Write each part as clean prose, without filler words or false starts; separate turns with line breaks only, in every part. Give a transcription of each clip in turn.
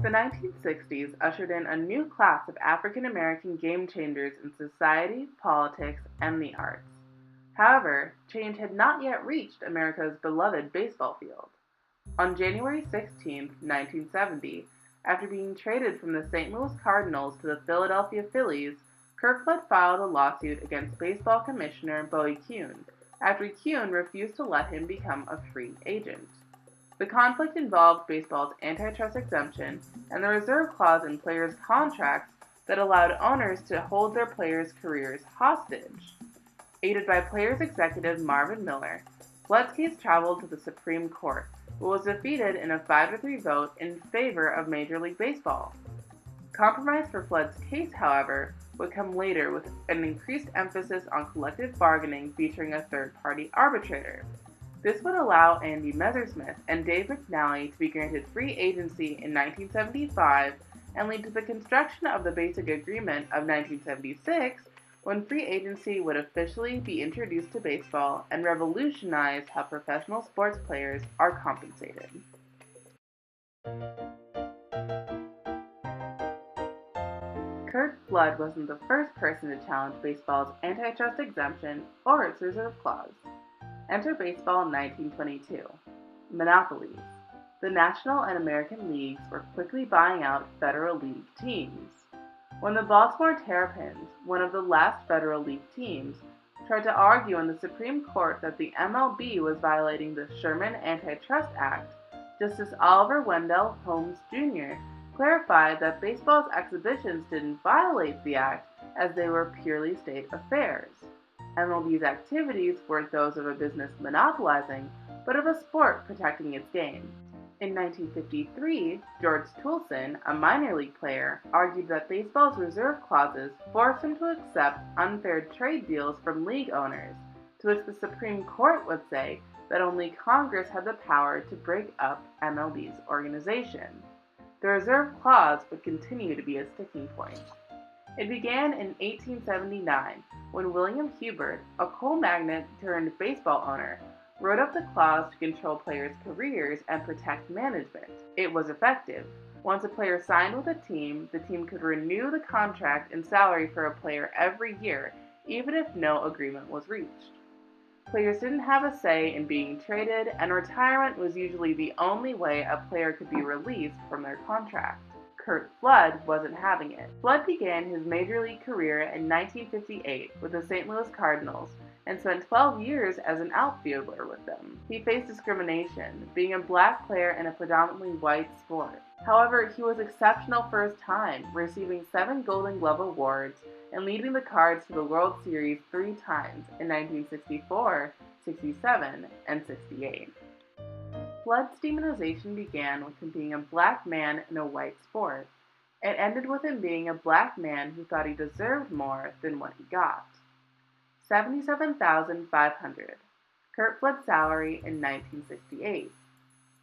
The 1960s ushered in a new class of African American game changers in society, politics, and the arts. However, change had not yet reached America's beloved baseball field. On January 16, 1970, after being traded from the St. Louis Cardinals to the Philadelphia Phillies, Curt filed a lawsuit against baseball commissioner Bowie Kuhn after Kuhn refused to let him become a free agent. The conflict involved baseball's antitrust exemption and the reserve clause in players' contracts that allowed owners to hold their players' careers hostage. Aided by Players executive Marvin Miller, Flood's case traveled to the Supreme Court, but was defeated in a 5-3 vote in favor of Major League Baseball. Compromise for Flood's case, however, would come later with an increased emphasis on collective bargaining featuring a third-party arbitrator. This would allow Andy Messersmith and Dave McNally to be granted free agency in 1975 and lead to the construction of the Basic Agreement of 1976, when free agency would officially be introduced to baseball and revolutionize how professional sports players are compensated. Curt Flood wasn't the first person to challenge baseball's antitrust exemption or its reserve clause. Enter baseball in 1922. Monopolies. The National and American Leagues were quickly buying out Federal League teams. When the Baltimore Terrapins, one of the last Federal League teams, tried to argue in the Supreme Court that the MLB was violating the Sherman Antitrust Act, Justice Oliver Wendell Holmes Jr. clarified that baseball's exhibitions didn't violate the act as they were purely state affairs. MLB's activities weren't those of a business monopolizing, but of a sport protecting its game. In 1953, George Toulson, a minor league player, argued that baseball's reserve clauses forced him to accept unfair trade deals from league owners, to which the Supreme Court would say that only Congress had the power to break up MLB's organization. The reserve clause would continue to be a sticking point. It began in 1879 when William Hubert, a coal magnate turned baseball owner, wrote up the clause to control players' careers and protect management. It was effective. Once a player signed with a team, the team could renew the contract and salary for a player every year, even if no agreement was reached. Players didn't have a say in being traded, and retirement was usually the only way a player could be released from their contract. Curt Flood wasn't having it. Flood began his major league career in 1958 with the St. Louis Cardinals and spent 12 years as an outfielder with them. He faced discrimination, being a black player in a predominantly white sport. However, he was exceptional for his time, receiving 7 Golden Glove awards and leading the Cards to the World Series 3 times in 1964, 67, and 68. Flood's demonization began with him being a black man in a white sport. It ended with him being a black man who thought he deserved more than what he got. $77,500. Curt Flood's salary in 1968.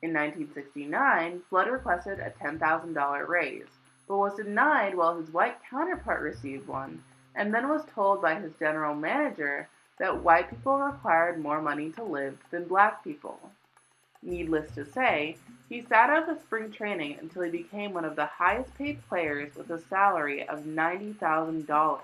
In 1969, Flood requested a $10,000 raise, but was denied while his white counterpart received one, and then was told by his general manager that white people required more money to live than black people. Needless to say, he sat out of spring training until he became one of the highest paid players with a salary of $90,000.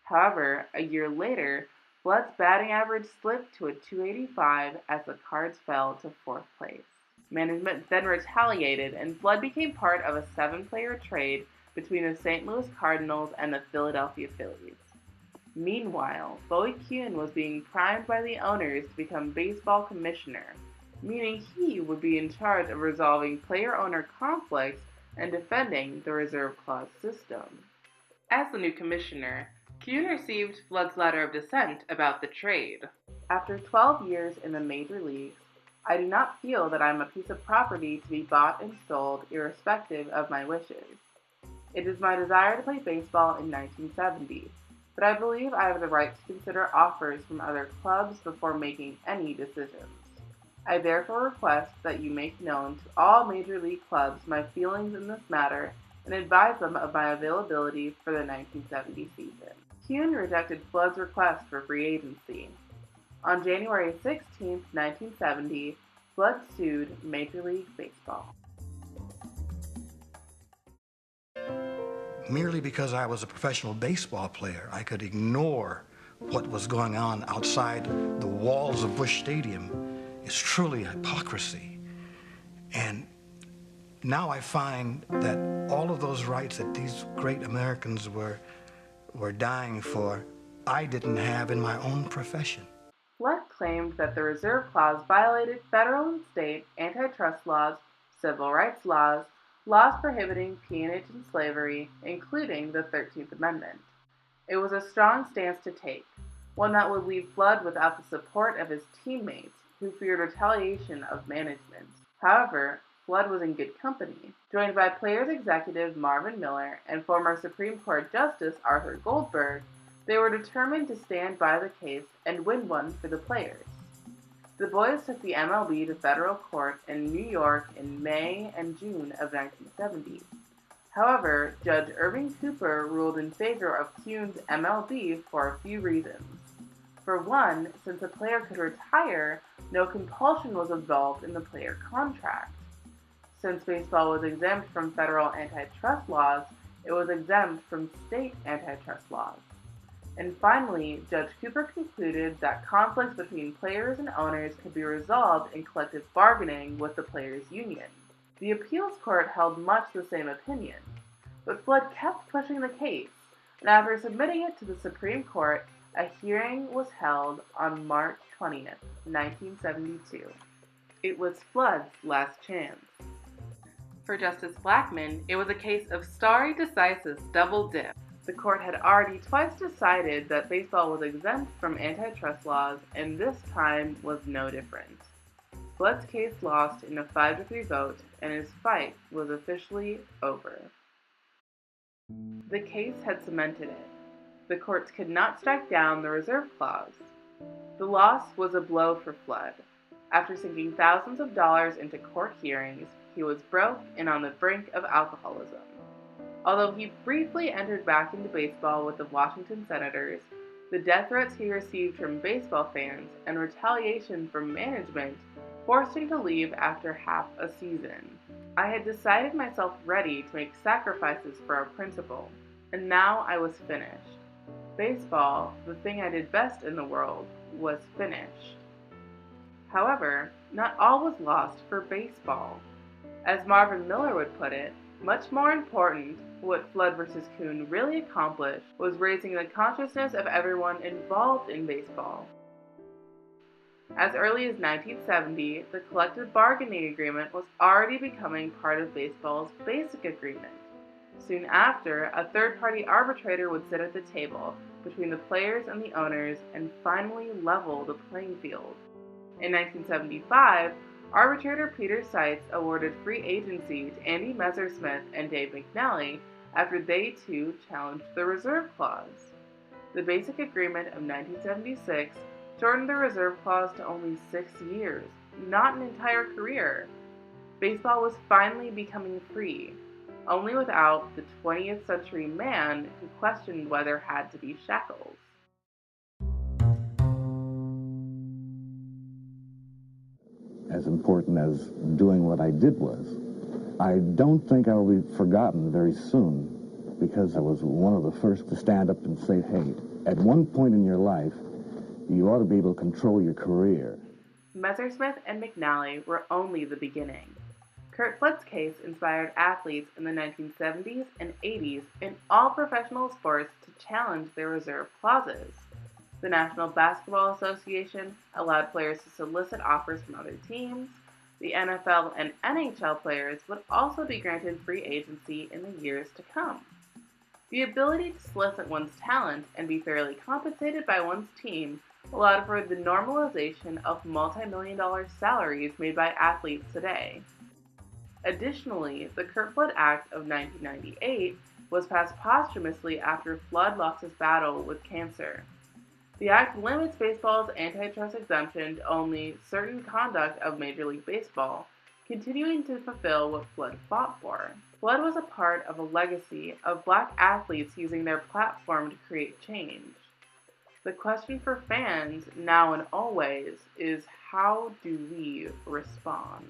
However, a year later, Flood's batting average slipped to a .285 as the Cards fell to 4th place. Management then retaliated, and Flood became part of a 7-player trade between the St. Louis Cardinals and the Philadelphia Phillies. Meanwhile, Bowie Kuhn was being primed by the owners to become baseball commissioner, meaning he would be in charge of resolving player-owner conflicts and defending the reserve clause system. As the new commissioner, Kuhn received Flood's letter of dissent about the trade. After 12 years in the major leagues, I do not feel that I am a piece of property to be bought and sold irrespective of my wishes. It is my desire to play baseball in 1970, but I believe I have the right to consider offers from other clubs before making any decisions. I therefore request that you make known to all major league clubs my feelings in this matter and advise them of my availability for the 1970 season. Kuhn rejected Flood's request for free agency. On January 16, 1970, Flood sued Major League Baseball.
merely because I was a professional baseball player, I could ignore what was going on outside the walls of Busch Stadium is truly hypocrisy. And now I find that all of those rights that these great Americans were dying for, I didn't have in my own profession.
Flood claimed that the Reserve Clause violated federal and state antitrust laws, civil rights laws, laws prohibiting peonage and slavery, including the 13th Amendment. It was a strong stance to take, one that would leave Flood without the support of his teammates, who feared retaliation of management. However, Flood was in good company. Joined by Players executive Marvin Miller and former Supreme Court Justice Arthur Goldberg, they were determined to stand by the case and win one for the players. The boys took the MLB to federal court in New York in May and June of 1970. However, Judge Irving Cooper ruled in favor of Kuhn's MLB for a few reasons. For one, since a player could retire, no compulsion was involved in the player contract. Since baseball was exempt from federal antitrust laws, it was exempt from state antitrust laws. And finally, Judge Cooper concluded that conflicts between players and owners could be resolved in collective bargaining with the players' union. The appeals court held much the same opinion, but Flood kept pushing the case, and after submitting it to the Supreme Court, a hearing was held on March 20th, 1972. It was Flood's last chance. For Justice Blackmun, it was a case of stare decisis double dip. The court had already twice decided that baseball was exempt from antitrust laws, and this time was no different. Flood's case lost in a 5-3 vote, and his fight was officially over. The case had cemented it. The courts could not strike down the Reserve Clause. The loss was a blow for Flood. After sinking thousands of dollars into court hearings, he was broke and on the brink of alcoholism. Although he briefly entered back into baseball with the Washington Senators, the death threats he received from baseball fans and retaliation from management forced him to leave after half a season. I had decided myself ready to make sacrifices for our principle, and now I was finished. Baseball, the thing I did best in the world, was finished. However, not all was lost for baseball. As Marvin Miller would put it, much more important, what Flood versus Kuhn really accomplished was raising the consciousness of everyone involved in baseball. As early as 1970, the collective bargaining agreement was already becoming part of baseball's basic agreement. Soon after, a third-party arbitrator would sit at the table between the players and the owners and finally level the playing field. In 1975, arbitrator Peter Seitz awarded free agency to Andy Messersmith and Dave McNally after they too challenged the Reserve Clause. The Basic Agreement of 1976 shortened the Reserve Clause to only 6 years, not an entire career. Baseball was finally becoming free, only without the 20th century man who questioned whether there had to be shackles.
As important as doing what I did was, I don't think I will be forgotten very soon, because I was one of the first to stand up and say, hey, at one point in your life, you ought to be able to control your career.
Messersmith and McNally were only the beginning. Curt Flood's case inspired athletes in the 1970s and 80s in all professional sports to challenge their reserve clauses. The National Basketball Association allowed players to solicit offers from other teams. The NFL and NHL players would also be granted free agency in the years to come. The ability to solicit one's talent and be fairly compensated by one's team allowed for the normalization of multi-million-dollar salaries made by athletes today. Additionally, the Curt Flood Act of 1998 was passed posthumously after Flood lost his battle with cancer. The act limits baseball's antitrust exemption to only certain conduct of Major League Baseball, continuing to fulfill what Flood fought for. Flood was a part of a legacy of black athletes using their platform to create change. The question for fans, now and always, is how do we respond?